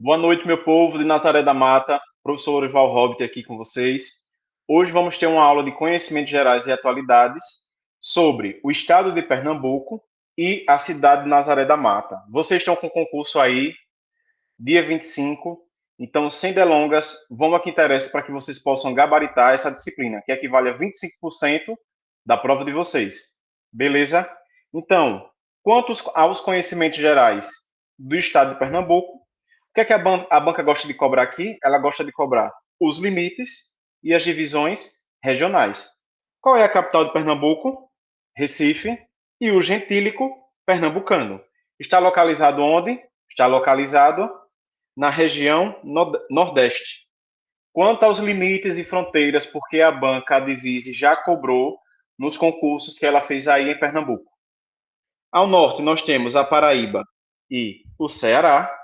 Boa noite, meu povo de Nazaré da Mata, professor Orival Hobbit aqui com vocês. Hoje vamos ter uma aula de conhecimentos gerais e atualidades sobre o estado de Pernambuco e a cidade de Nazaré da Mata. Vocês estão com o concurso aí, dia 25, então, sem delongas, vamos ao que interessa para que vocês possam gabaritar essa disciplina, que equivale a 25% da prova de vocês. Beleza? Então, quanto aos conhecimentos gerais do estado de Pernambuco, o que é que a banca gosta de cobrar aqui? Ela gosta de cobrar os limites e as divisões regionais. Qual é a capital de Pernambuco? Recife. E o gentílico pernambucano. Está localizado onde? Está localizado na região Nordeste. Quanto aos limites e fronteiras, porque a banca, a Divise, já cobrou nos concursos que ela fez aí em Pernambuco. Ao norte, nós temos a Paraíba e o Ceará.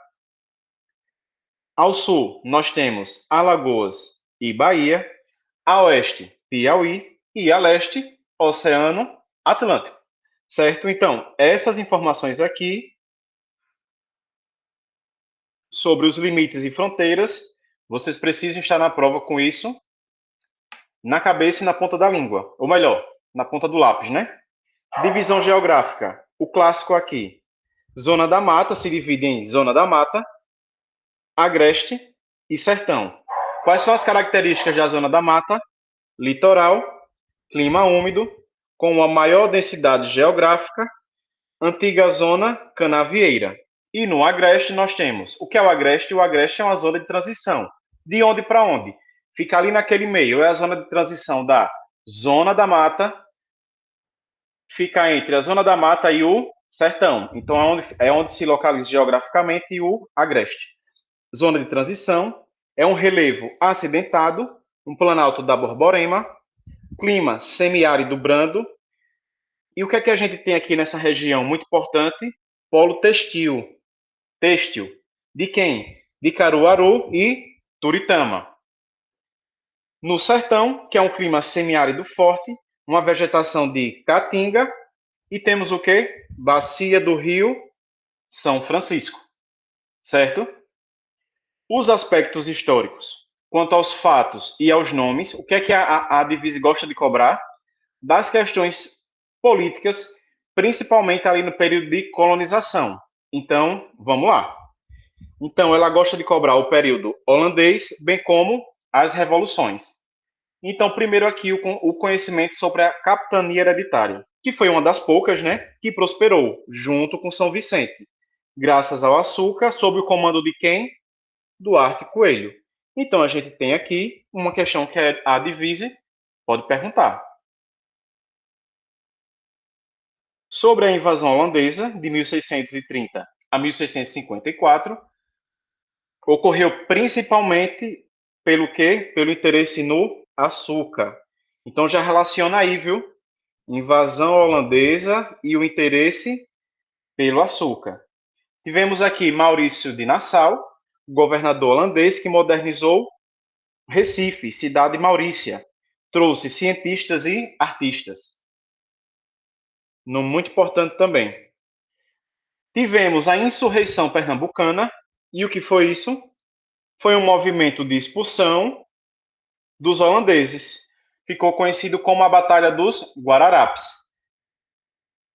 Ao sul, nós temos Alagoas e Bahia. A oeste, Piauí. E a leste, Oceano Atlântico. Certo? Então, essas informações aqui sobre os limites e fronteiras, vocês precisam estar na prova com isso na cabeça e na ponta da língua. Ou melhor, na ponta do lápis, né? Divisão geográfica. O clássico aqui. Zona da Mata se divide em Zona da Mata, Agreste e Sertão. Quais são as características da Zona da Mata? Litoral, clima úmido, com uma maior densidade geográfica, antiga zona canavieira. E no Agreste nós temos, o que é o Agreste? O Agreste é uma zona de transição. De onde para onde? Fica ali naquele meio, é a zona de transição da Zona da Mata, fica entre a Zona da Mata e o Sertão. Então é onde se localiza geograficamente o Agreste. Zona de transição, é um relevo acidentado, um planalto da Borborema, clima semiárido brando. E o que é que a gente tem aqui nessa região? Muito importante, polo têxtil. Têxtil. De quem? De Caruaru e Turitama. No sertão, que é um clima semiárido forte, uma vegetação de caatinga, e temos o quê? Bacia do Rio São Francisco. Certo? Os aspectos históricos. Quanto aos fatos e aos nomes, o que é que a Divise gosta de cobrar? Das questões políticas, principalmente ali no período de colonização. Então, vamos lá. Então, ela gosta de cobrar o período holandês, bem como as revoluções. Então, primeiro aqui o conhecimento sobre a capitania hereditária, que foi uma das poucas, né, que prosperou junto com São Vicente, graças ao açúcar, sob o comando de quem? Duarte Coelho. Então, a gente tem aqui uma questão que é a divise, pode perguntar. Sobre a invasão holandesa, de 1630 a 1654, ocorreu principalmente pelo quê? Pelo interesse no açúcar. Então já relaciona aí, viu? Invasão holandesa e o interesse pelo açúcar. Tivemos aqui Maurício de Nassau, governador holandês que modernizou Recife, cidade Maurícia. Trouxe cientistas e artistas. Muito importante também. Tivemos a insurreição pernambucana. E o que foi isso? Foi um movimento de expulsão dos holandeses. Ficou conhecido como a Batalha dos Guararapes.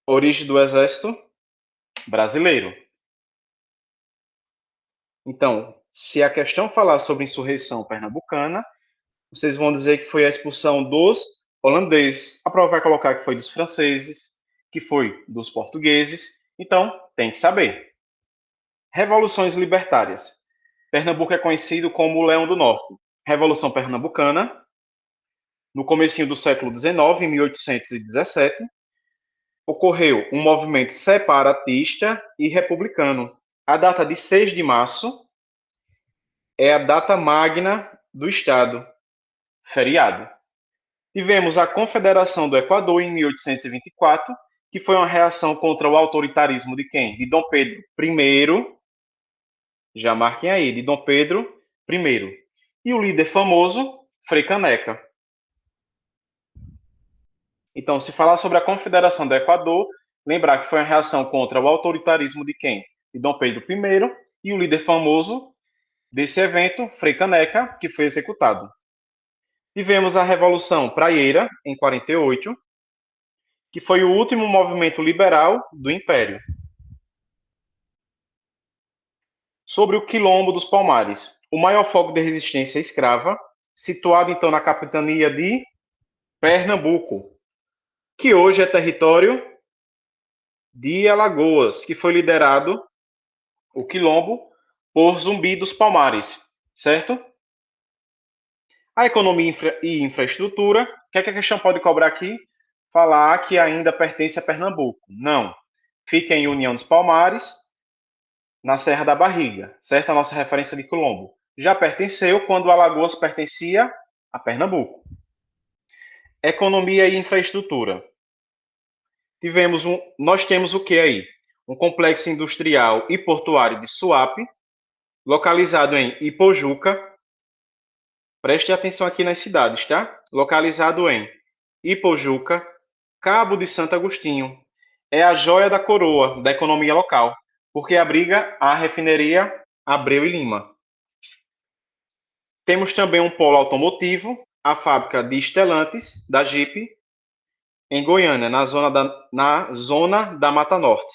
Origem do Exército Brasileiro. Então, se a questão falar sobre insurreição pernambucana, vocês vão dizer que foi a expulsão dos holandeses. A prova vai colocar que foi dos franceses, que foi dos portugueses. Então, tem que saber. Revoluções libertárias. Pernambuco é conhecido como o Leão do Norte. Revolução Pernambucana, no comecinho do século XIX, em 1817, ocorreu um movimento separatista e republicano. A data de 6 de março é a data magna do Estado, feriado. Tivemos a Confederação do Equador em 1824, que foi uma reação contra o autoritarismo de quem? De Dom Pedro I. Já marquem aí, de Dom Pedro I. E o líder famoso, Frei Caneca. Então, se falar sobre a Confederação do Equador, lembrar que foi uma reação contra o autoritarismo de quem? De Dom Pedro I. E o líder famoso, desse evento, Frei Caneca, que foi executado. Tivemos a Revolução Praieira, em 48, que foi o último movimento liberal do Império. Sobre o Quilombo dos Palmares, o maior foco de resistência escrava, situado então na capitania de Pernambuco, que hoje é território de Alagoas, que foi liderado, o Quilombo, por Zumbi dos Palmares, certo? A economia e infraestrutura, o que é que a questão pode cobrar aqui? Falar que ainda pertence a Pernambuco. Não. Fica em União dos Palmares, na Serra da Barriga, certo? A nossa referência de Quilombo. Já pertenceu quando Alagoas pertencia a Pernambuco. Economia e infraestrutura. Nós temos o que aí? Um complexo industrial e portuário de Suape, localizado em Ipojuca. Preste atenção aqui nas cidades, tá? Localizado em Ipojuca, Cabo de Santo Agostinho. É a joia da coroa da economia local, porque abriga a refineria Abreu e Lima. Temos também um polo automotivo, a fábrica de Stellantis, da Jeep, em Goiânia, na zona da Mata Norte.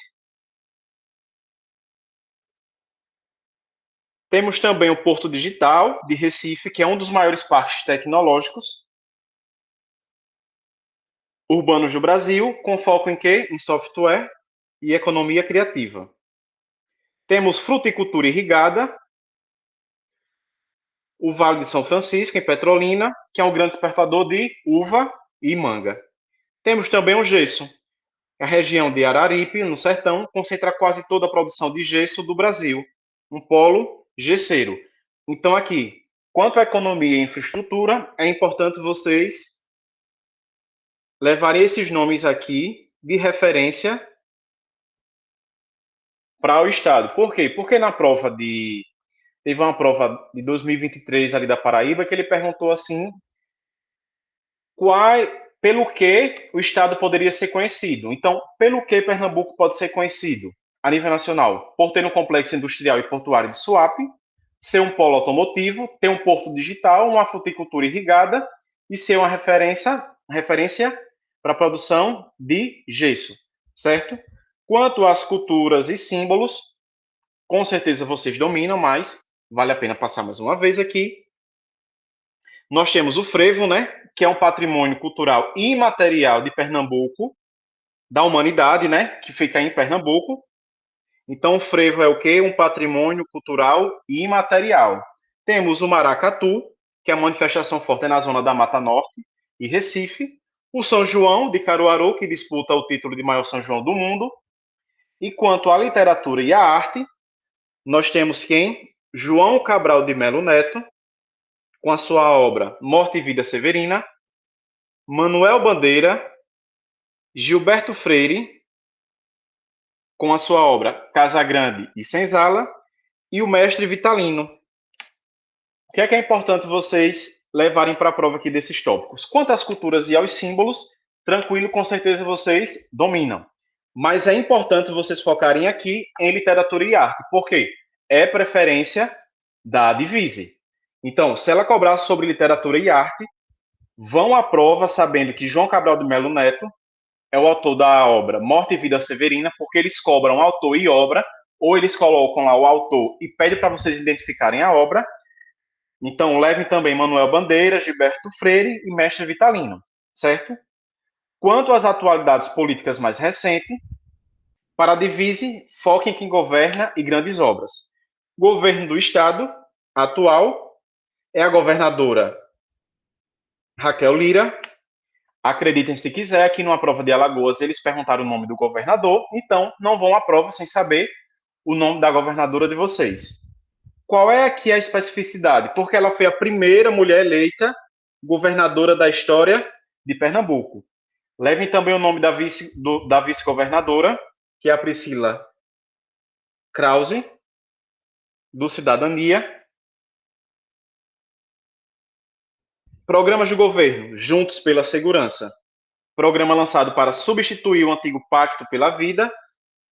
Temos também o Porto Digital de Recife, que é um dos maiores parques tecnológicos urbanos do Brasil, com foco em quê? Em software e economia criativa. Temos fruticultura irrigada, o Vale de São Francisco, em Petrolina, que é um grande exportador de uva e manga. Temos também o gesso. A região de Araripe, no sertão, concentra quase toda a produção de gesso do Brasil, um polo gesseiro. Então, aqui, quanto à economia e infraestrutura, é importante vocês levarem esses nomes aqui de referência para o Estado. Por quê? Porque teve uma prova de 2023 ali da Paraíba que ele perguntou assim, pelo que o Estado poderia ser conhecido. Então, pelo que Pernambuco pode ser conhecido a nível nacional? Por ter um complexo industrial e portuário de Suape, ser um polo automotivo, ter um porto digital, uma fruticultura irrigada e ser uma referência para a produção de gesso, certo? Quanto às culturas e símbolos, com certeza vocês dominam, mas vale a pena passar mais uma vez aqui. Nós temos o frevo, né, que é um patrimônio cultural imaterial de Pernambuco, da humanidade, né, que fica em Pernambuco. Então, o frevo é o quê? Um patrimônio cultural imaterial. Temos o maracatu, que é a manifestação forte na zona da Mata Norte e Recife. O São João de Caruaru, que disputa o título de maior São João do mundo. E quanto à literatura e à arte, nós temos quem? João Cabral de Melo Neto, com a sua obra Morte e Vida Severina, Manuel Bandeira, Gilberto Freire, com a sua obra Casa Grande e Senzala, e o mestre Vitalino. O que é importante vocês levarem para a prova aqui desses tópicos? Quanto às culturas e aos símbolos, tranquilo, com certeza vocês dominam. Mas é importante vocês focarem aqui em literatura e arte. Por quê? É preferência da Divise. Então, se ela cobrar sobre literatura e arte, vão à prova sabendo que João Cabral de Melo Neto é o autor da obra Morte e Vida Severina, porque eles cobram autor e obra, ou eles colocam lá o autor e pedem para vocês identificarem a obra. Então, levem também Manuel Bandeira, Gilberto Freire e Mestre Vitalino, certo? Quanto às atualidades políticas mais recentes, para a Divise, foque em quem governa e grandes obras. Governo do Estado atual é a governadora Raquel Lira. Acreditem se quiser, aqui numa prova de Alagoas eles perguntaram o nome do governador, então não vão à prova sem saber o nome da governadora de vocês. Qual é aqui a especificidade? Porque ela foi a primeira mulher eleita governadora da história de Pernambuco. Levem também o nome da vice-governadora, que é a Priscila Krause, do Cidadania. Programas de governo, Juntos pela Segurança. Programa lançado para substituir o antigo Pacto pela Vida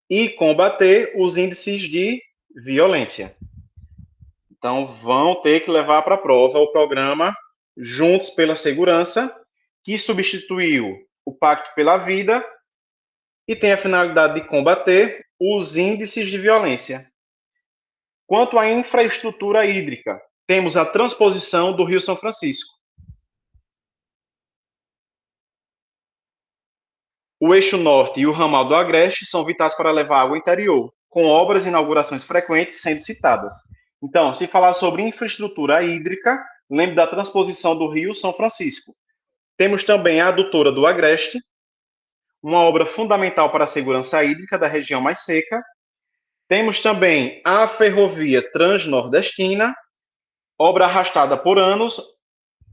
e combater os índices de violência. Então, vão ter que levar para a prova o programa Juntos pela Segurança, que substituiu o Pacto pela Vida e tem a finalidade de combater os índices de violência. Quanto à infraestrutura hídrica, temos a transposição do Rio São Francisco. O eixo norte e o ramal do Agreste são vitais para levar água ao interior, com obras e inaugurações frequentes sendo citadas. Então, se falar sobre infraestrutura hídrica, lembre da transposição do Rio São Francisco. Temos também a adutora do Agreste, uma obra fundamental para a segurança hídrica da região mais seca. Temos também a ferrovia transnordestina, obra arrastada por anos,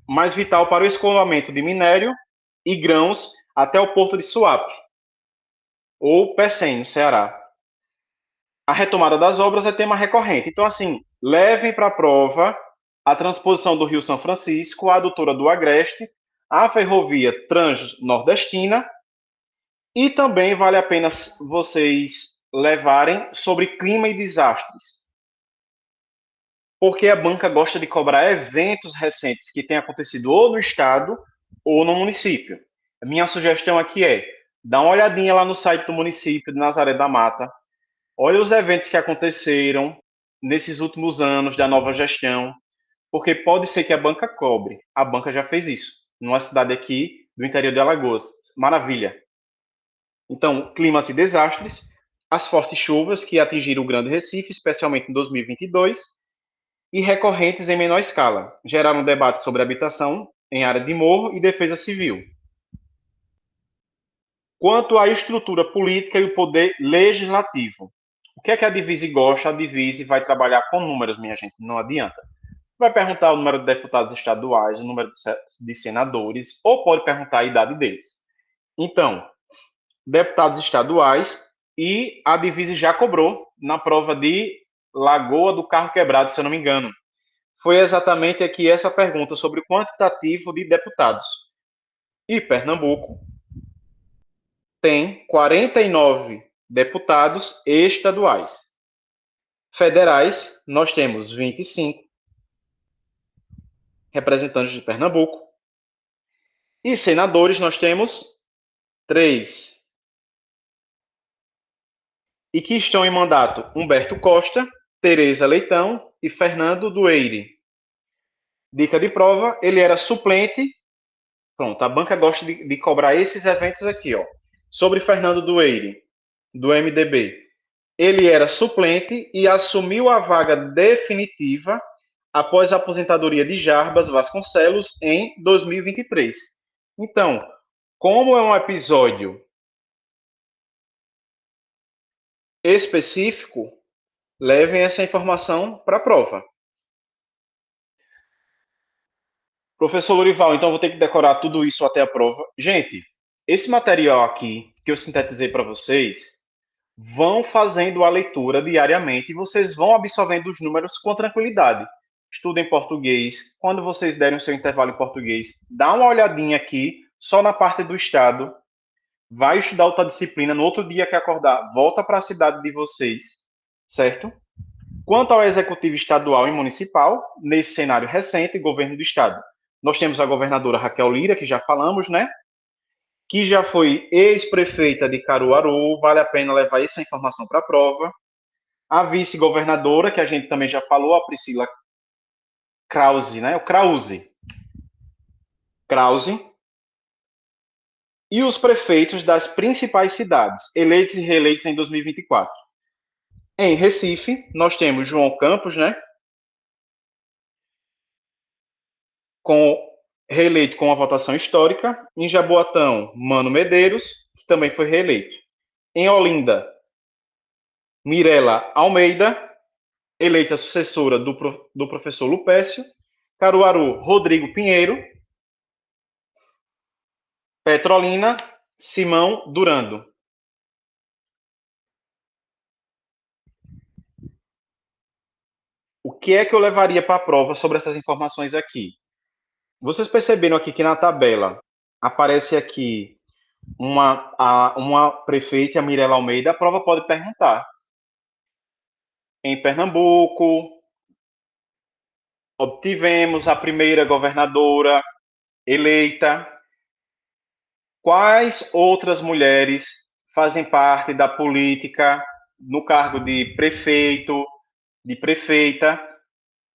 mas vital para o escoamento de minério e grãos até o porto de Suape, ou Pecém, no Ceará. A retomada das obras é tema recorrente. Então, assim, levem para a prova a transposição do Rio São Francisco, a adutora do Agreste, a ferrovia transnordestina, e também vale a pena vocês levarem sobre clima e desastres. Porque a banca gosta de cobrar eventos recentes que tenham acontecido ou no estado ou no município. A minha sugestão aqui é, dá uma olhadinha lá no site do município de Nazaré da Mata, olha os eventos que aconteceram nesses últimos anos da nova gestão, porque pode ser que a banca cobre. A banca já fez isso, numa cidade aqui do interior de Alagoas. Maravilha. Então, climas e desastres, as fortes chuvas que atingiram o Grande Recife, especialmente em 2022, e recorrentes em menor escala, geraram um debate sobre habitação em área de morro e defesa civil. Quanto à estrutura política e o poder legislativo, o que é que a Divise gosta? A Divise vai trabalhar com números, minha gente, não adianta. Vai perguntar o número de deputados estaduais, o número de senadores, ou pode perguntar a idade deles. Então, deputados estaduais, e a Divise já cobrou na prova de Lagoa do Carro Quebrado, se eu não me engano. Foi exatamente aqui essa pergunta sobre o quantitativo de deputados. E Pernambuco tem 49 deputados estaduais. Federais, nós temos 25 representantes de Pernambuco. E senadores, nós temos 3. E que estão em mandato Humberto Costa, Tereza Leitão e Fernando Dueire. Dica de prova, ele era suplente. Pronto, a banca gosta de cobrar esses eventos aqui, ó. Sobre Fernando Dueire, do MDB. Ele era suplente e assumiu a vaga definitiva após a aposentadoria de Jarbas Vasconcelos em 2023. Então, como é um episódio específico, levem essa informação para a prova. Professor Lorival, então vou ter que decorar tudo isso até a prova. Gente, esse material aqui que eu sintetizei para vocês, vão fazendo a leitura diariamente e vocês vão absorvendo os números com tranquilidade. Estudem português. Quando vocês derem o seu intervalo em português, dá uma olhadinha aqui, só na parte do estado. Vai estudar outra disciplina. No outro dia que acordar, volta para a cidade de vocês, certo? Quanto ao executivo estadual e municipal, nesse cenário recente, governo do estado, nós temos a governadora Raquel Lira, que já falamos, né? Que já foi ex-prefeita de Caruaru, vale a pena levar essa informação para a prova. A vice-governadora, que a gente também já falou, a Priscila Krause, né? O Krause. Krause. E os prefeitos das principais cidades, eleitos e reeleitos em 2024. Em Recife, nós temos João Campos, né? Reeleito com a votação histórica. Em Jaboatão, Mano Medeiros, que também foi reeleito. Em Olinda, Mirela Almeida, eleita sucessora do professor Lupécio. Caruaru, Rodrigo Pinheiro. Petrolina, Simão Durando. O que é que eu levaria para a prova sobre essas informações aqui? Vocês perceberam aqui que na tabela aparece aqui uma prefeita, a Mirela Almeida. A prova pode perguntar. Em Pernambuco, obtivemos a primeira governadora eleita. Quais outras mulheres fazem parte da política no cargo de prefeito, de prefeita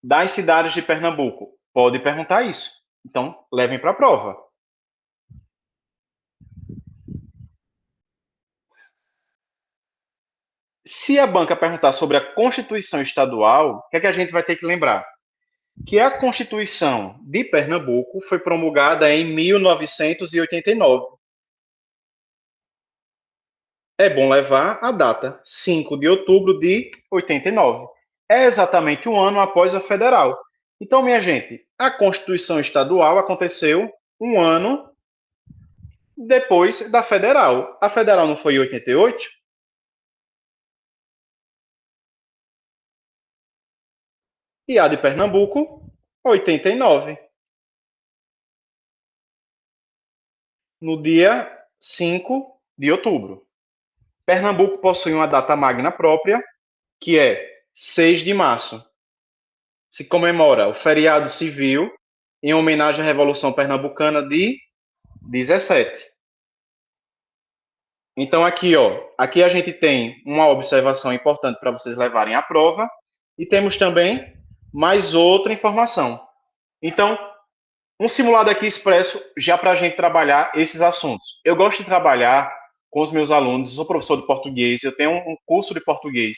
das cidades de Pernambuco? Pode perguntar isso. Então, levem para a prova. Se a banca perguntar sobre a Constituição Estadual, o que é que a gente vai ter que lembrar? Que a Constituição de Pernambuco foi promulgada em 1989. É bom levar a data, 5 de outubro de 89. É exatamente um ano após a federal. Então, minha gente, a Constituição Estadual aconteceu um ano depois da federal. A federal não foi em 88? E a de Pernambuco, 89. No dia 5 de outubro. Pernambuco possui uma data magna própria, que é 6 de março. Se comemora o feriado civil em homenagem à Revolução Pernambucana de 17. Então aqui, ó, aqui a gente tem uma observação importante para vocês levarem à prova e temos também mais outra informação. Então, um simulado aqui expresso já para a gente trabalhar esses assuntos. Eu gosto de trabalhar com os meus alunos, eu sou professor de português, eu tenho um curso de português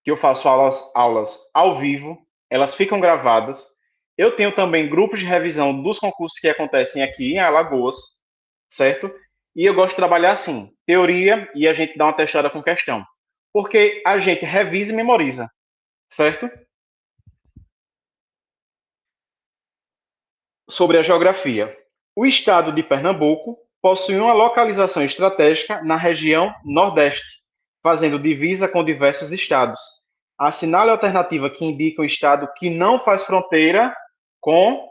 que eu faço aulas ao vivo, elas ficam gravadas. Eu tenho também grupos de revisão dos concursos que acontecem aqui em Alagoas, certo? E eu gosto de trabalhar assim, teoria e a gente dá uma testada com questão. Porque a gente revisa e memoriza, certo? Sobre a geografia. O estado de Pernambuco possui uma localização estratégica na região Nordeste, fazendo divisa com diversos estados. Assinale a alternativa que indica um estado que não faz fronteira com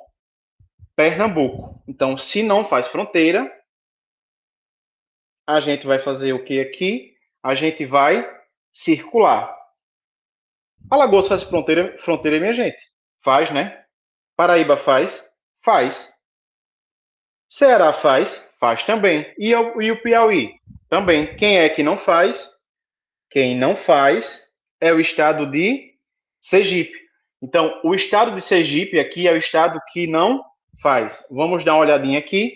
Pernambuco. Então, se não faz fronteira, a gente vai fazer o que aqui? A gente vai circular. Alagoas faz fronteira, minha gente? Faz, né? Paraíba faz? Faz. Ceará faz? Faz também. E o Piauí? Também. Quem é que não faz? Quem não faz é o estado de Sergipe. Então, o estado de Sergipe aqui é o estado que não faz. Vamos dar uma olhadinha aqui.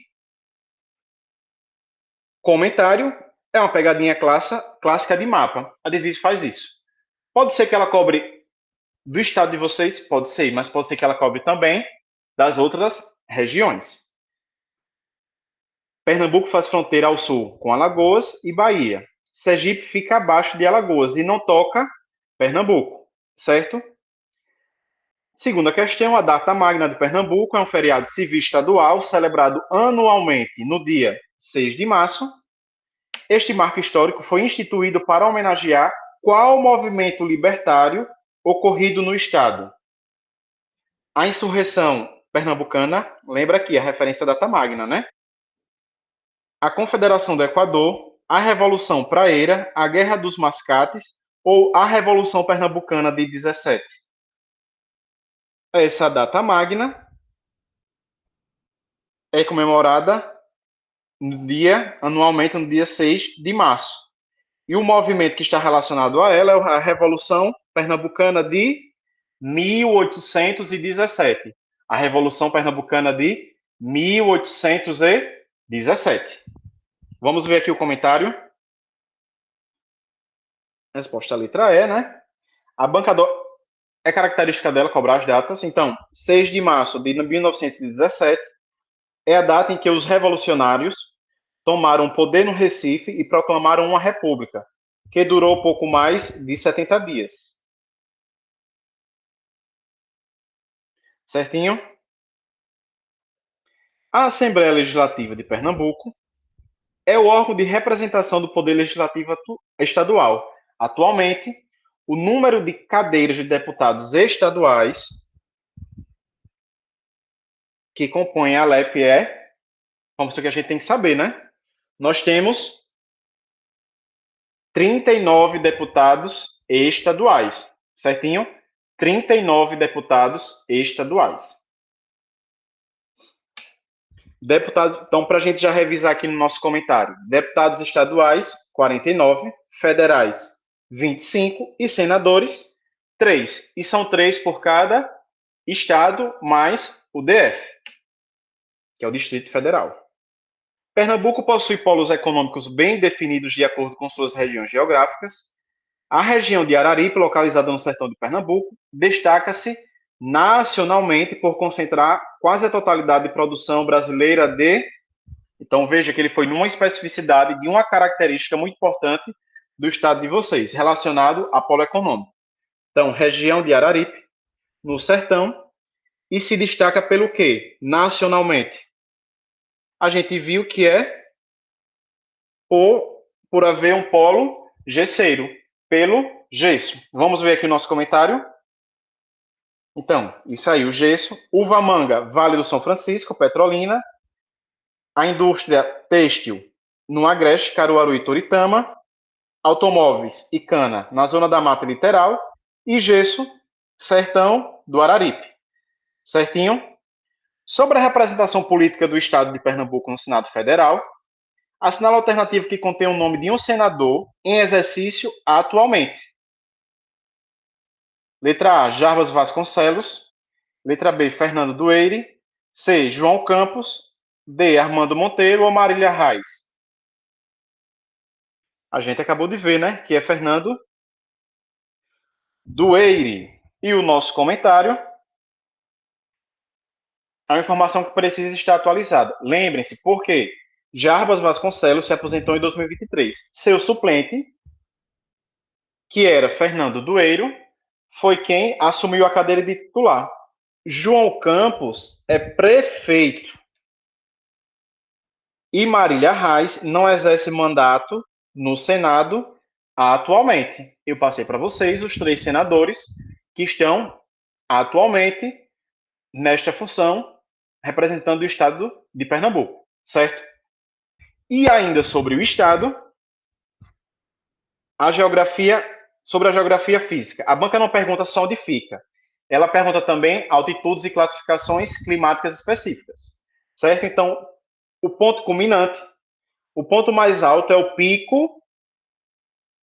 Comentário é uma pegadinha clássica de mapa. A Divise faz isso. Pode ser que ela cobre do estado de vocês? Pode ser, mas pode ser que ela cobre também das outras regiões. Pernambuco faz fronteira ao sul com Alagoas e Bahia. Sergipe fica abaixo de Alagoas e não toca Pernambuco, certo? Segunda questão, a data magna de Pernambuco é um feriado civil estadual celebrado anualmente no dia 6 de março. Este marco histórico foi instituído para homenagear qual movimento libertário ocorrido no estado? A insurreição pernambucana, lembra aqui a referência à data magna, né? A Confederação do Equador, a Revolução Praeira, a Guerra dos Mascates ou a Revolução Pernambucana de 17. Essa data magna é comemorada anualmente no dia 6 de março. E o movimento que está relacionado a ela é a Revolução Pernambucana de 1817. A Revolução Pernambucana de 1817. Vamos ver aqui o comentário. Resposta a letra E, né? A banca é característica dela cobrar as datas. Então, 6 de março de 1917 é a data em que os revolucionários tomaram poder no Recife e proclamaram uma república, que durou pouco mais de 70 dias. Certinho? A Assembleia Legislativa de Pernambuco é o órgão de representação do Poder Legislativo estadual. Atualmente, o número de cadeiras de deputados estaduais que compõem a LEP é, como isso que a gente tem que saber, né? Nós temos 39 deputados estaduais, certinho? 39 deputados estaduais. Deputados, então, para a gente já revisar aqui no nosso comentário, deputados estaduais, 49, federais, 25 e senadores, 3. E são 3 por cada estado, mais o DF, que é o Distrito Federal. Pernambuco possui polos econômicos bem definidos de acordo com suas regiões geográficas. A região de Araripe, localizada no sertão de Pernambuco, destaca-se nacionalmente por concentrar quase a totalidade de produção brasileira de... Então, veja que ele foi numa especificidade de uma característica muito importante do estado de vocês, relacionado a polo econômico. Então, região de Araripe, no sertão, e se destaca pelo quê? Nacionalmente. A gente viu que é por haver um polo gesseiro, pelo gesso. Vamos ver aqui o nosso comentário? Então, isso aí, o gesso. Uva manga, Vale do São Francisco, Petrolina. A indústria têxtil no Agreste, Caruaru e Toritama. Automóveis e cana na Zona da Mata Litoral. E gesso, sertão do Araripe. Certinho? Sobre a representação política do Estado de Pernambuco no Senado Federal, assinala a alternativa que contém o nome de um senador em exercício atualmente. Letra A, Jarbas Vasconcelos. Letra B, Fernando Dueire. C, João Campos. D, Armando Monteiro ou Marília Reis? A gente acabou de ver, né? Que é Fernando Dueire. E o nosso comentário é uma informação que precisa estar atualizada. Lembrem-se, por quê? Jarbas Vasconcelos se aposentou em 2023. Seu suplente, que era Fernando Dueiro, foi quem assumiu a cadeira de titular. João Campos é prefeito. E Marília Reis não exerce mandato no Senado atualmente. Eu passei para vocês os 3 senadores que estão atualmente nesta função, representando o estado de Pernambuco, certo? E ainda sobre o estado, sobre a geografia física. A banca não pergunta só onde fica. Ela pergunta também altitudes e classificações climáticas específicas, certo? Então, o ponto culminante, o ponto mais alto é o Pico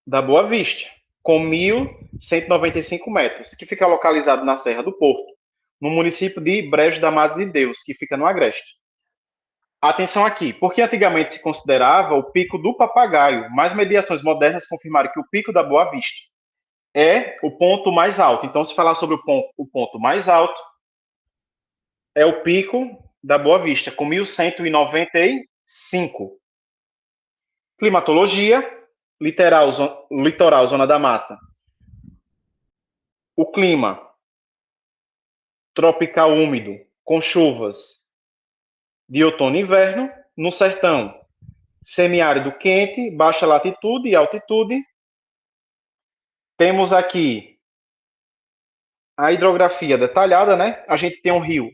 da Boa Vista, com 1.195 metros, que fica localizado na Serra do Porto, no município de Brejo da Madre de Deus, que fica no Agreste. Atenção aqui, porque antigamente se considerava o Pico do Papagaio, mas mediações modernas confirmaram que o Pico da Boa Vista é o ponto mais alto. Então, se falar sobre o ponto mais alto, é o Pico da Boa Vista, com 1.195. Climatologia, litoral, zona da mata. O clima tropical úmido, com chuvas de outono e inverno. No sertão, semiárido quente, baixa latitude e altitude. Temos aqui a hidrografia detalhada, né? A gente tem um rio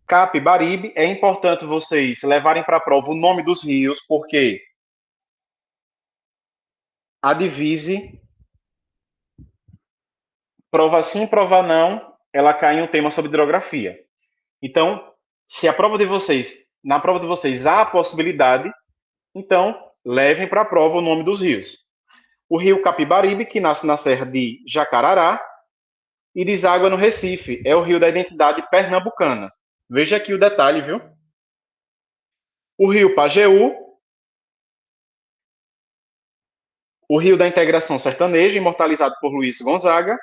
Capibaribe. É importante vocês levarem para a prova o nome dos rios, porque a divise, prova sim, prova não, ela cai em um tema sobre hidrografia. Então, se a prova de vocês, na prova de vocês há a possibilidade, então levem para a prova o nome dos rios. O rio Capibaribe, que nasce na Serra de Jacarará e deságua no Recife, é o rio da identidade pernambucana. Veja aqui o detalhe, viu? O rio Pajeú, o rio da integração sertaneja, imortalizado por Luiz Gonzaga.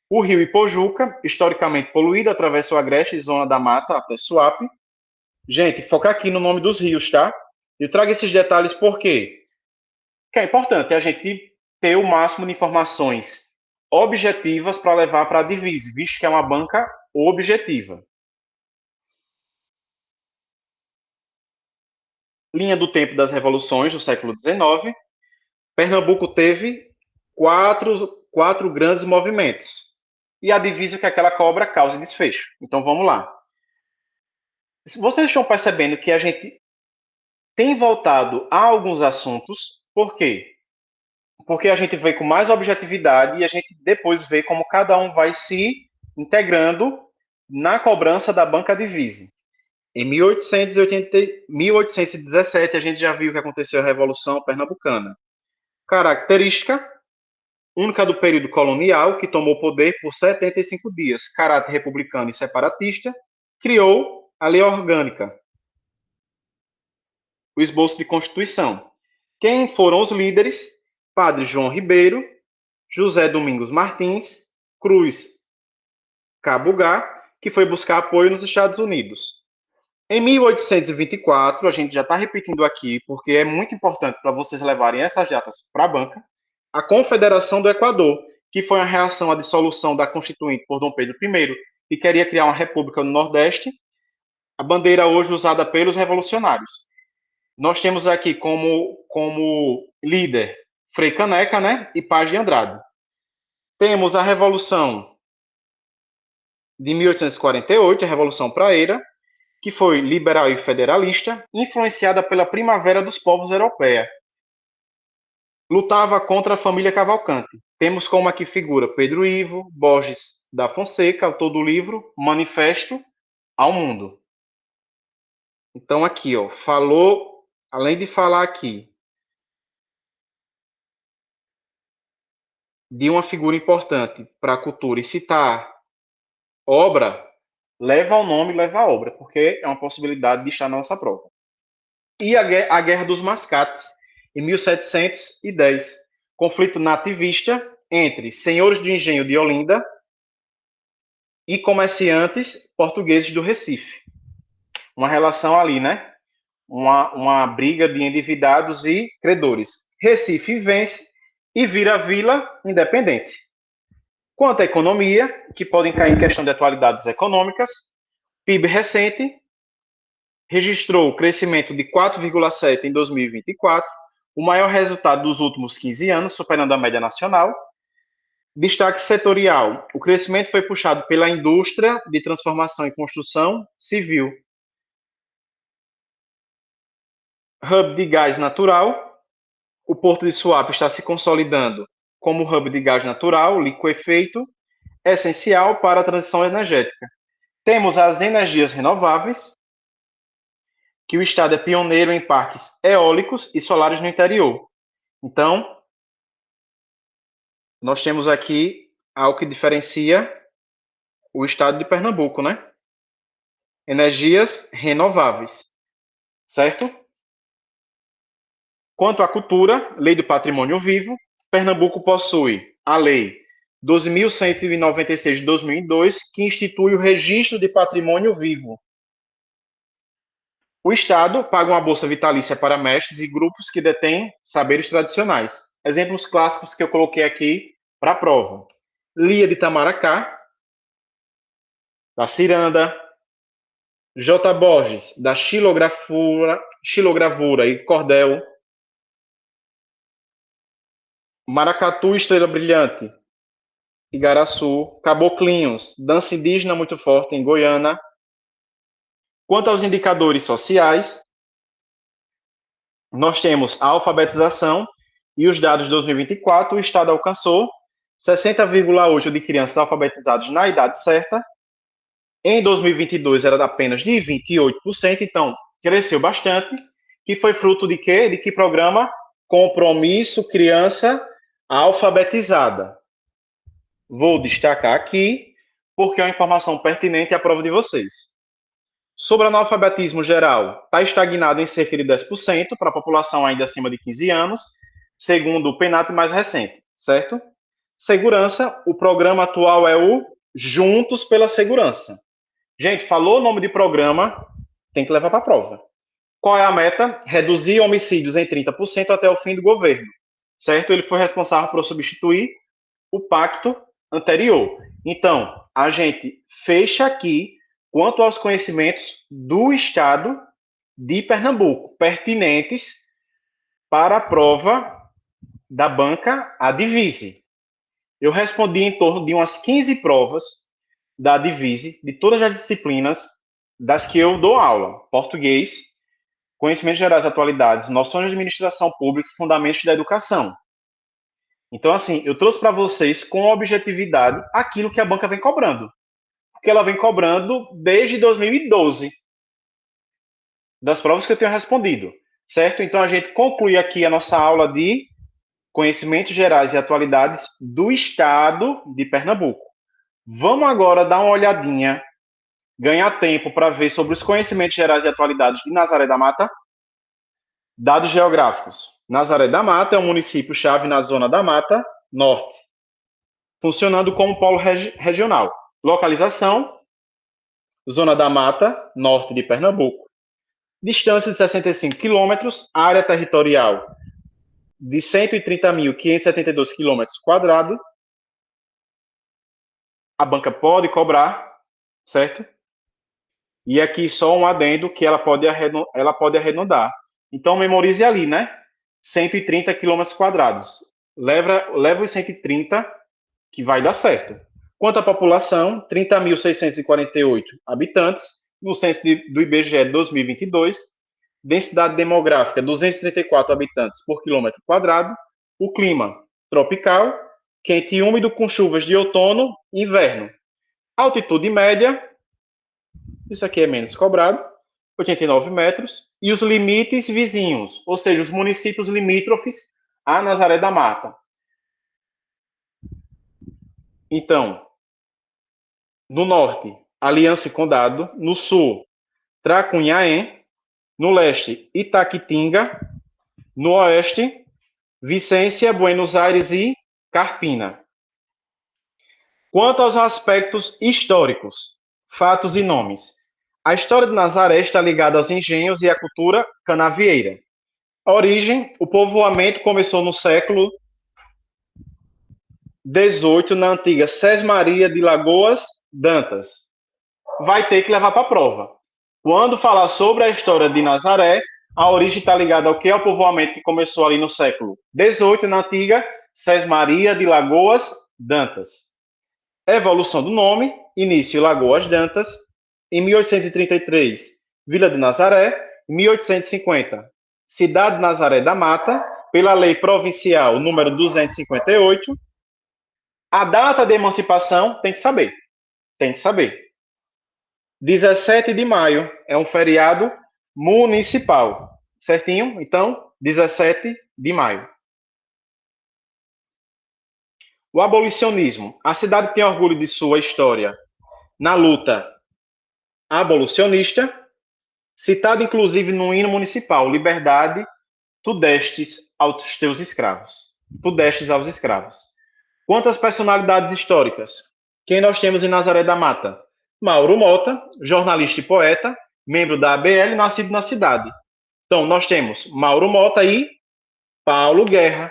O rio Ipojuca, historicamente poluído, atravessa o Agreste e Zona da Mata até Suape. Gente, foca aqui no nome dos rios, tá? Eu trago esses detalhes porque é importante a gente ter o máximo de informações objetivas para levar para a Divise, visto que é uma banca objetiva. Linha do tempo das revoluções do século XIX. Pernambuco teve quatro grandes movimentos. E a divisa que aquela cobra causa desfecho. Então vamos lá. Vocês estão percebendo que a gente tem voltado a alguns assuntos. Por quê? porque a gente vê com mais objetividade e a gente depois vê como cada um vai se integrando na cobrança da banca divisa. Em 1817, a gente já viu que aconteceu a Revolução Pernambucana. Característica única do período colonial, que tomou poder por 75 dias, caráter republicano e separatista, criou a Lei Orgânica, o esboço de Constituição. Quem foram os líderes? Padre João Ribeiro, José Domingos Martins, Cruz Cabugá, que foi buscar apoio nos Estados Unidos. Em 1824, a gente já está repetindo aqui, porque é muito importante para vocês levarem essas datas para a banca, a Confederação do Equador, que foi a reação à dissolução da Constituinte por Dom Pedro I, que queria criar uma república no Nordeste, a bandeira hoje usada pelos revolucionários. Nós temos aqui como líder Frei Caneca, né, e Paz de Andrade. Temos a Revolução de 1848, a Revolução Praeira, que foi liberal e federalista, influenciada pela Primavera dos Povos Europeia. Lutava contra a família Cavalcante. Temos como aqui figura Pedro Ivo Borges da Fonseca, autor do livro Manifesto ao Mundo. Então aqui, ó, falou, além de falar aqui de uma figura importante para a cultura e citar obra, leva ao nome, leva à obra, porque é uma possibilidade de estar na nossa prova. E a Guerra dos Mascates, em 1710, conflito nativista entre senhores do engenho de Olinda e comerciantes portugueses do Recife. Uma relação ali, né? Uma briga de endividados e credores. Recife vence e vira vila independente. Quanto à economia, que podem cair em questão de atualidades econômicas, PIB recente registrou crescimento de 4,7% em 2024, o maior resultado dos últimos 15 anos, superando a média nacional. Destaque setorial: o crescimento foi puxado pela indústria de transformação e construção civil. Hub de gás natural: o Porto de Suape está se consolidando como hub de gás natural, liquefeito, essencial para a transição energética. Temos as energias renováveis, que o Estado é pioneiro em parques eólicos e solares no interior. Então, nós temos aqui algo que diferencia o Estado de Pernambuco, né? Energias renováveis, certo? Quanto à cultura, Lei do Patrimônio Vivo, Pernambuco possui a Lei 12.196 de 2002, que institui o Registro de Patrimônio Vivo. O Estado paga uma bolsa vitalícia para mestres e grupos que detêm saberes tradicionais. Exemplos clássicos que eu coloquei aqui para a prova. Lia de Tamaracá, da Ciranda, J. Borges, da xilogravura e cordel, Maracatu, Estrela Brilhante, Igaraçu, Caboclinhos, dança indígena muito forte em Goiânia. Quanto aos indicadores sociais, nós temos a alfabetização e os dados de 2024, o Estado alcançou 60,8% de crianças alfabetizadas na idade certa. Em 2022 era apenas de 28%, então cresceu bastante, que foi fruto de quê? De que programa? Compromisso Criança Alfabetizada. Vou destacar aqui, porque é uma informação pertinente à prova de vocês. Sobre o analfabetismo geral, está estagnado em cerca de 10% para a população ainda acima de 15 anos, segundo o PNAD mais recente, certo? Segurança, o programa atual é o Juntos pela Segurança. Gente, falou o nome de programa, tem que levar para a prova. Qual é a meta? Reduzir homicídios em 30% até o fim do governo, certo? Ele foi responsável por substituir o pacto anterior. Então, a gente fecha aqui quanto aos conhecimentos do Estado de Pernambuco, pertinentes para a prova da banca Adivise. Eu respondi em torno de umas 15 provas da Adivise, de todas as disciplinas das que eu dou aula: português, conhecimentos gerais e atualidades, noções de administração pública e fundamentos da educação. Então, assim, eu trouxe para vocês com objetividade aquilo que a banca vem cobrando. Porque ela vem cobrando desde 2012, das provas que eu tenho respondido, certo? Então, a gente conclui aqui a nossa aula de conhecimentos gerais e atualidades do estado de Pernambuco. Vamos agora dar uma olhadinha, ganhar tempo para ver sobre os conhecimentos gerais e atualidades de Nazaré da Mata. Dados geográficos. Nazaré da Mata é um município-chave na zona da Mata Norte, funcionando como polo regional. Localização: Zona da Mata Norte de Pernambuco. Distância de 65 quilômetros, área territorial de 130.572 quilômetros quadrados. A banca pode cobrar, certo? E aqui só um adendo que ela pode arredondar. Então, memorize ali, né? 130 quilômetros quadrados. Leva os 130, que vai dar certo. Quanto à população, 30.648 habitantes, no censo do IBGE de 2022. Densidade demográfica, 234 habitantes por quilômetro quadrado. O clima, tropical, quente e úmido, com chuvas de outono e inverno. Altitude média, isso aqui é menos cobrado, 89 metros. E os limites vizinhos, ou seja, os municípios limítrofes a Nazaré da Mata. Então, no norte, Aliança e Condado. No sul, Tracunhaém. No leste, Itaquitinga. No oeste, Vicência, Buenos Aires e Carpina. Quanto aos aspectos históricos, fatos e nomes. A história de Nazaré está ligada aos engenhos e à cultura canavieira. A origem: o povoamento começou no século XVIII, na antiga Sesmaria de Lagoas Dantas. Vai ter que levar para a prova. Quando falar sobre a história de Nazaré, a origem está ligada ao que? Ao povoamento que começou ali no século XVIII, na antiga Sesmaria de Lagoas Dantas. Evolução do nome: início Lagoas Dantas. Em 1833, Vila de Nazaré. Em 1850, Cidade de Nazaré da Mata, pela Lei Provincial número 258. A data de emancipação tem que saber. Tem que saber. 17 de maio é um feriado municipal. Certinho? Então, 17 de maio. O abolicionismo. A cidade tem orgulho de sua história na luta abolicionista, citado inclusive no hino municipal: liberdade, tu destes aos teus escravos. Tu destes aos escravos. Quantas personalidades históricas? Quem nós temos em Nazaré da Mata? Mauro Mota, jornalista e poeta, membro da ABL, nascido na cidade. Então, nós temos Mauro Mota e Paulo Guerra,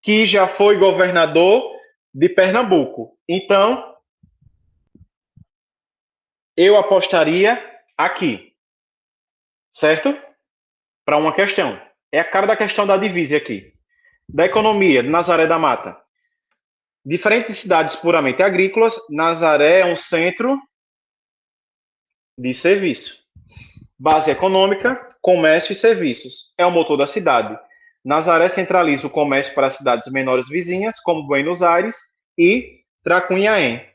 que já foi governador de Pernambuco. Então, eu apostaria aqui, certo? Para uma questão. É a cara da questão da divisa aqui. Da economia de Nazaré da Mata. Diferentes cidades puramente agrícolas, Nazaré é um centro de serviço. Base econômica, comércio e serviços. É o motor da cidade. Nazaré centraliza o comércio para as cidades menores vizinhas, como Buenos Aires e Tracunhaém.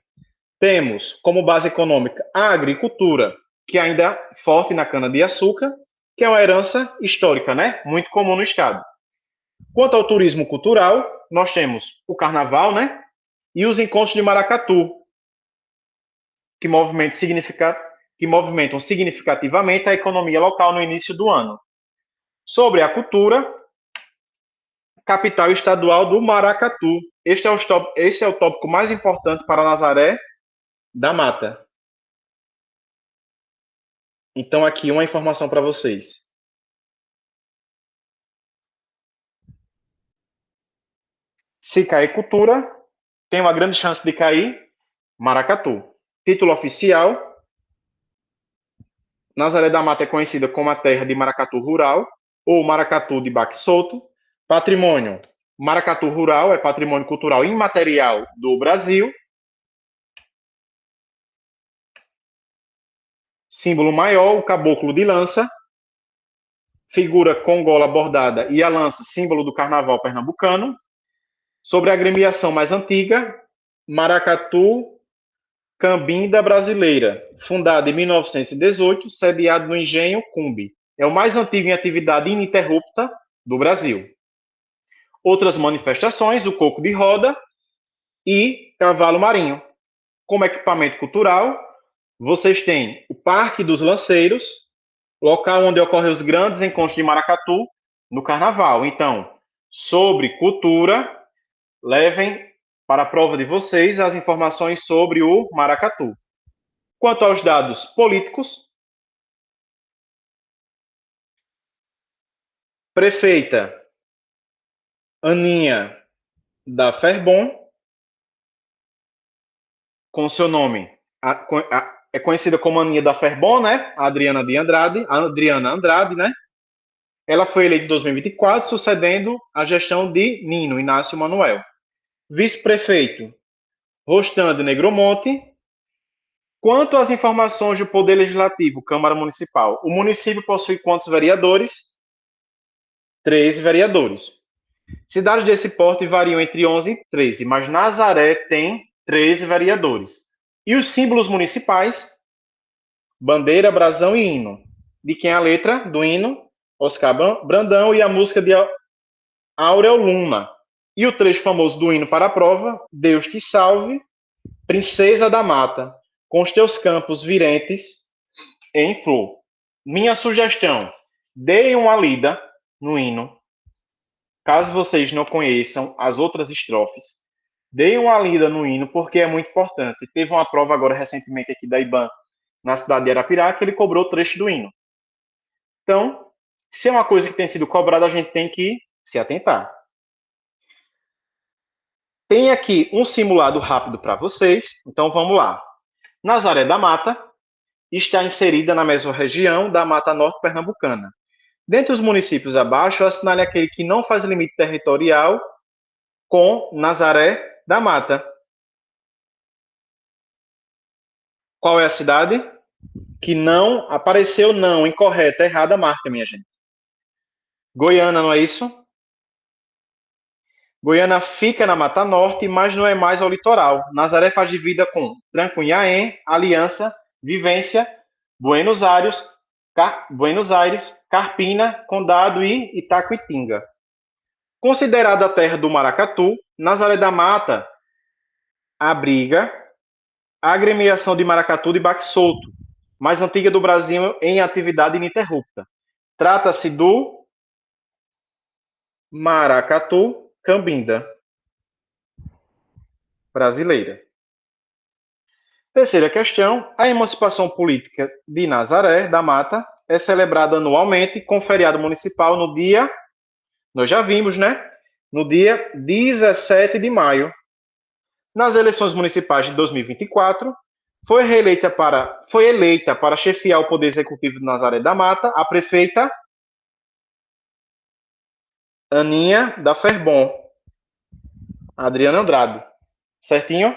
Temos como base econômica a agricultura, que ainda é forte na cana-de-açúcar, que é uma herança histórica, né? Muito comum no estado. Quanto ao turismo cultural, nós temos o carnaval, né? E os encontros de maracatu, que movimentam significativamente a economia local no início do ano. Sobre a cultura, capital estadual do maracatu. Este é o tópico mais importante para Nazaré da Mata. Então, aqui uma informação para vocês. Se cair cultura, tem uma grande chance de cair maracatu. Título oficial: Nazaré da Mata é conhecida como a terra de maracatu rural ou maracatu de baque solto. Patrimônio: maracatu rural é patrimônio cultural imaterial do Brasil. Símbolo maior: o caboclo de lança. Figura com gola bordada e a lança, símbolo do carnaval pernambucano. Sobre a agremiação mais antiga, Maracatu Cambinda Brasileira, fundada em 1918, sediado no Engenho Cumbi. É o mais antigo em atividade ininterrupta do Brasil. Outras manifestações, o coco de roda e cavalo marinho. Como equipamento cultural, vocês têm o Parque dos Lanceiros, local onde ocorrem os grandes encontros de maracatu no carnaval. Então, sobre cultura, levem para a prova de vocês as informações sobre o maracatu. Quanto aos dados políticos, prefeita Aninha da Ferbon, com seu nome, é conhecida como Aninha da Ferbon, né? Adriana Andrade, né? Ela foi eleita em 2024, sucedendo a gestão de Nino Inácio Manuel. Vice-prefeito, Rostando Negromonte. Quanto às informações do Poder Legislativo, Câmara Municipal, o município possui quantos vereadores? 13 vereadores. Cidades desse porte variam entre 11 e 13, mas Nazaré tem 13 vereadores. E os símbolos municipais? Bandeira, brasão e hino. De quem é a letra do hino? Oscar Brandão, e a música de Aurel Luna. E o trecho famoso do hino para a prova? Deus te salve, princesa da mata, com os teus campos virentes em flor. Minha sugestão, deem uma lida no hino. Caso vocês não conheçam as outras estrofes, deem uma lida no hino, porque é muito importante. Teve uma prova agora recentemente aqui da IBAN, na cidade de Arapiraca, que ele cobrou o trecho do hino. Então, se é uma coisa que tem sido cobrada, a gente tem que se atentar. Tem aqui um simulado rápido para vocês, então vamos lá. Nazaré da Mata está inserida na mesorregião da Mata Norte Pernambucana. Dentre os municípios abaixo, assinale aquele que não faz limite territorial com Nazaré da Mata. Qual é a cidade? Que não apareceu não, incorreta, errada a marca, minha gente. Goiânia, não é isso? Goiânia fica na Mata Norte, mas não é mais ao litoral. Nazaré faz divisa com Trancunhaém, Aliança, Vivência, Buenos Aires, Carpina, Condado e Itaquitinga. Considerada a terra do maracatu, Nazaré da Mata abriga a agremiação de maracatu de baque solto, mais antiga do Brasil em atividade ininterrupta. Trata-se do maracatu cambinda brasileira. Terceira questão, a emancipação política de Nazaré da Mata é celebrada anualmente com feriado municipal no dia, nós já vimos, né? No dia 17 de maio. Nas eleições municipais de 2024, foi eleita para chefiar o Poder Executivo de Nazaré da Mata a prefeita Aninha da Ferbon, Adriana Andrade. Certinho?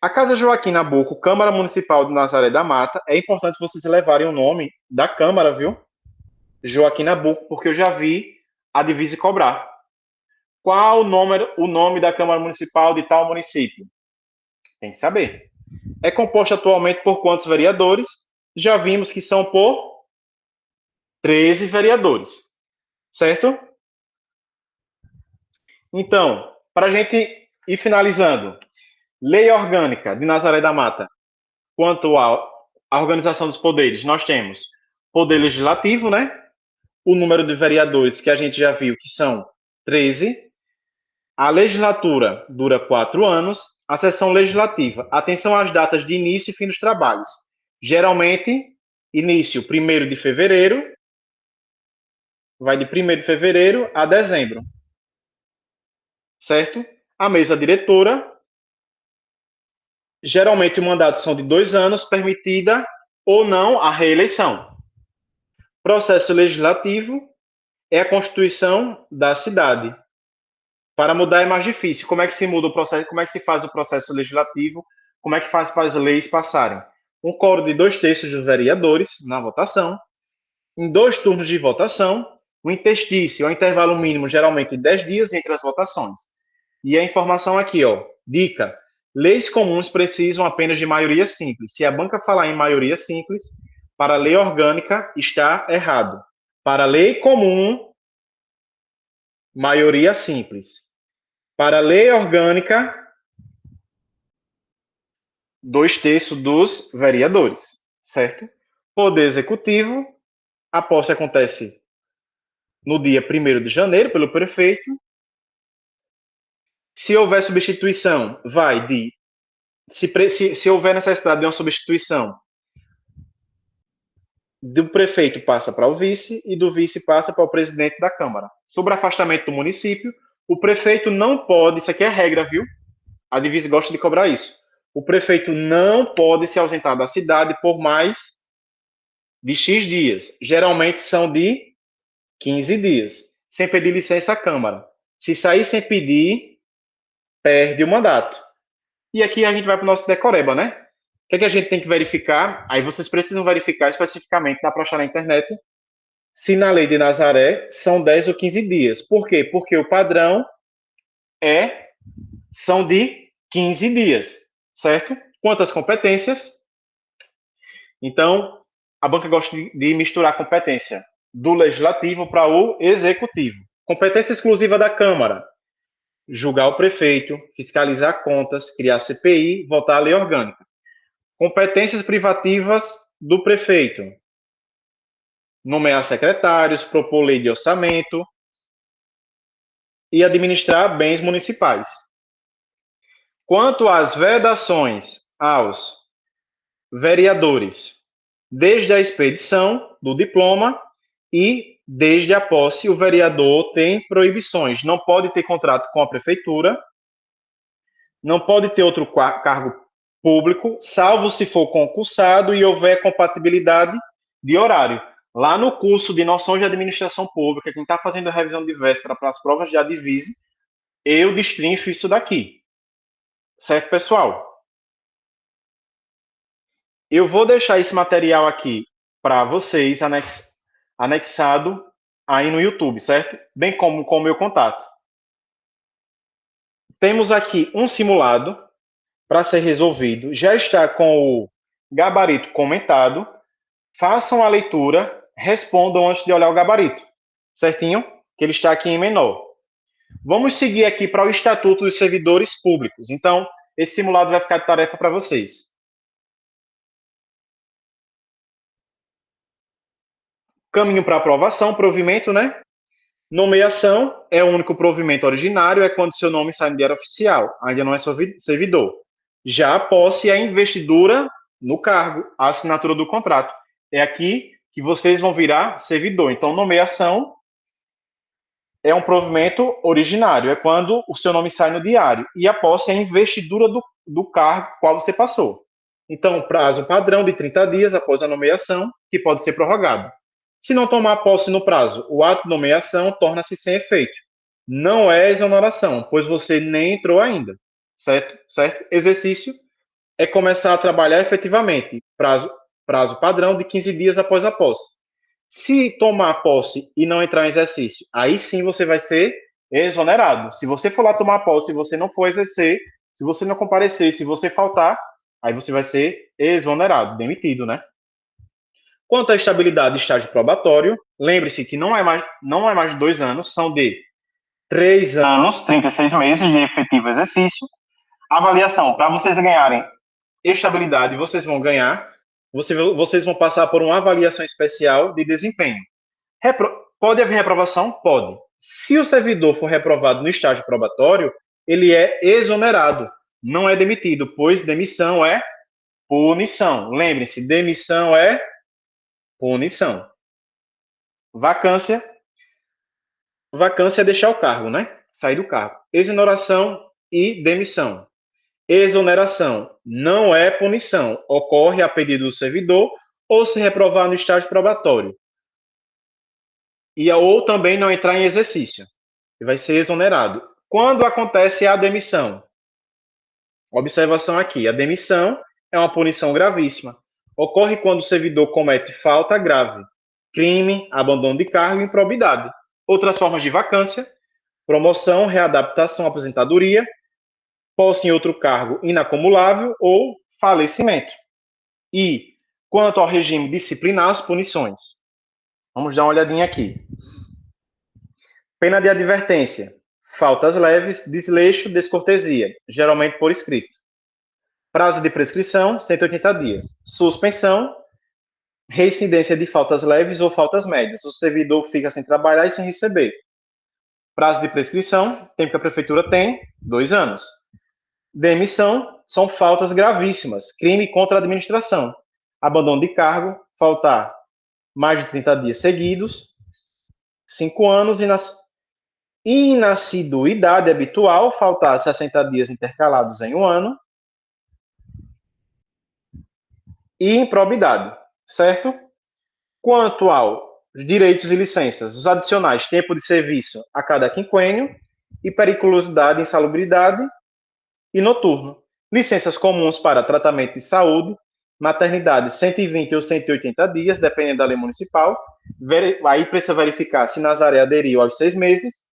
A Casa Joaquim Nabuco, Câmara Municipal de Nazaré da Mata, é importante vocês levarem o nome da Câmara, viu? Joaquim Nabuco, porque eu já vi a divisa cobrar. Qual o nome da Câmara Municipal de tal município? Tem que saber. É composta atualmente por quantos vereadores? Já vimos que são por 13 vereadores. Certo? Então, para a gente ir finalizando, Lei Orgânica de Nazaré da Mata, quanto à organização dos poderes, nós temos Poder Legislativo, né? O número de vereadores que a gente já viu que são 13. A legislatura dura 4 anos. A sessão legislativa. Atenção às datas de início e fim dos trabalhos. Geralmente, início 1º de fevereiro, vai de 1º de fevereiro a dezembro. Certo? A mesa diretora, geralmente o mandato são de 2 anos, permitida ou não a reeleição. Processo legislativo é a constituição da cidade. Para mudar é mais difícil. Como é que se muda o processo? Como é que se faz o processo legislativo? Como é que faz para as leis passarem? Um quórum de 2/3 dos vereadores na votação. Em 2 turnos de votação. O interstício é um intervalo mínimo, geralmente de 10 dias entre as votações. E a informação aqui, ó. Dica. Leis comuns precisam apenas de maioria simples. Se a banca falar em maioria simples, para lei orgânica está errado. Para lei comum, maioria simples. Para lei orgânica, 2/3 dos vereadores, certo? Poder executivo, a posse acontece no dia 1º de janeiro pelo prefeito. Se houver substituição, vai de... Se houver necessidade de uma substituição, do prefeito passa para o vice e do vice passa para o presidente da Câmara. Sobre afastamento do município, o prefeito não pode, isso aqui é regra, viu? A divisa gosta de cobrar isso. O prefeito não pode se ausentar da cidade por mais de X dias. Geralmente são de 15 dias, sem pedir licença à Câmara. Se sair sem pedir, perde o mandato. E aqui a gente vai para o nosso decoreba, né? O que é que a gente tem que verificar? Aí vocês precisam verificar especificamente, dá para achar na internet, se na lei de Nazaré são 10 ou 15 dias. Por quê? Porque o padrão são de 15 dias, certo? Quantas competências? Então, a banca gosta de misturar competência do legislativo para o executivo. Competência exclusiva da Câmara: julgar o prefeito, fiscalizar contas, criar CPI, votar a lei orgânica. Competências privativas do prefeito: nomear secretários, propor lei de orçamento e administrar bens municipais. Quanto às vedações aos vereadores, desde a expedição do diploma e desde a posse, o vereador tem proibições. Não pode ter contrato com a prefeitura, não pode ter outro cargo público, salvo se for concursado e houver compatibilidade de horário. Lá no curso de Noções de Administração Pública, quem está fazendo a revisão de véspera para as provas de Adivise, eu destrincho isso daqui. Certo, pessoal? Eu vou deixar esse material aqui para vocês anexado aí no YouTube, certo? Bem como com o meu contato. Temos aqui um simulado para ser resolvido. Já está com o gabarito comentado. Façam a leitura, respondam antes de olhar o gabarito. Certinho? Que ele está aqui em menor. Vamos seguir aqui para o Estatuto dos Servidores Públicos. Então, esse simulado vai ficar de tarefa para vocês. Caminho para aprovação, provimento, né? Nomeação é o único provimento originário, é quando seu nome sai no diário oficial, ainda não é servidor. Já a posse é a investidura no cargo, a assinatura do contrato. É aqui que vocês vão virar servidor. Então, nomeação é um provimento originário, é quando o seu nome sai no diário. E a posse é a investidura do cargo qual você passou. Então, prazo padrão de 30 dias após a nomeação, que pode ser prorrogado. Se não tomar posse no prazo, o ato de nomeação torna-se sem efeito. Não é exoneração, pois você nem entrou ainda. Certo? Certo? Exercício é começar a trabalhar efetivamente. Prazo padrão de 15 dias após a posse. Se tomar posse e não entrar em exercício, aí sim você vai ser exonerado. Se você for lá tomar posse e você não for exercer, se você não comparecer, se você faltar, aí você vai ser exonerado, demitido, né? Quanto à estabilidade de estágio probatório, lembre-se que não é mais de 2 anos, são de 3 anos, 36 meses de efetivo exercício. Avaliação, para vocês ganharem estabilidade, vocês vão ganhar, vocês vão passar por uma avaliação especial de desempenho. Pode haver reprovação? Pode. Se o servidor for reprovado no estágio probatório, ele é exonerado, não é demitido, pois demissão é punição. Lembre-se, demissão é punição. Vacância é deixar o cargo, né? Sair do cargo. Exoneração e demissão. Exoneração não é punição, ocorre a pedido do servidor ou se reprovar no estágio probatório. Ou também não entrar em exercício. Vai ser exonerado. Quando acontece a demissão? Observação aqui, a demissão é uma punição gravíssima. Ocorre quando o servidor comete falta grave, crime, abandono de cargo e improbidade. Outras formas de vacância: promoção, readaptação, aposentadoria, posse em outro cargo inacumulável ou falecimento. E, quanto ao regime disciplinar, as punições. Vamos dar uma olhadinha aqui. Pena de advertência. Faltas leves, desleixo, descortesia, geralmente por escrito. Prazo de prescrição, 180 dias. Suspensão, reincidência de faltas leves ou faltas médias. O servidor fica sem trabalhar e sem receber. Prazo de prescrição, tempo que a prefeitura tem, 2 anos. Demissão, são faltas gravíssimas, crime contra a administração. Abandono de cargo, faltar mais de 30 dias seguidos, 5 anos, inassiduidade habitual, faltar 60 dias intercalados em 1 ano, e improbidade, certo? Quanto aos direitos e licenças, os adicionais, tempo de serviço a cada quinquênio, e periculosidade, insalubridade e noturno. Licenças comuns para tratamento de saúde, maternidade 120 ou 180 dias, dependendo da lei municipal. Aí precisa verificar se Nazaré aderiu aos 6 meses.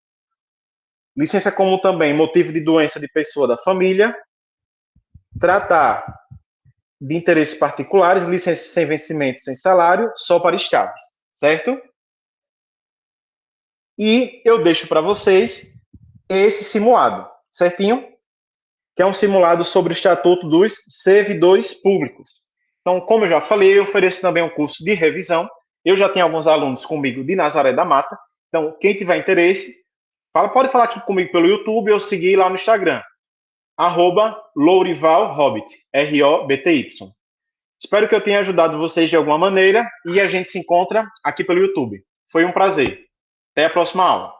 Licença comum também, motivo de doença de pessoa da família. Tratar de interesses particulares, licença sem vencimento, sem salário, só para escapes, certo? E eu deixo para vocês esse simulado, certinho? Que é um simulado sobre o Estatuto dos Servidores Públicos. Então, como eu já falei, eu ofereço também um curso de revisão. Eu já tenho alguns alunos comigo de Nazaré da Mata. Então, quem tiver interesse, pode falar aqui comigo pelo YouTube ou seguir lá no Instagram, @lourivalhobbit, ROBTY. Espero que eu tenha ajudado vocês de alguma maneira e a gente se encontra aqui pelo YouTube. Foi um prazer. Até a próxima aula.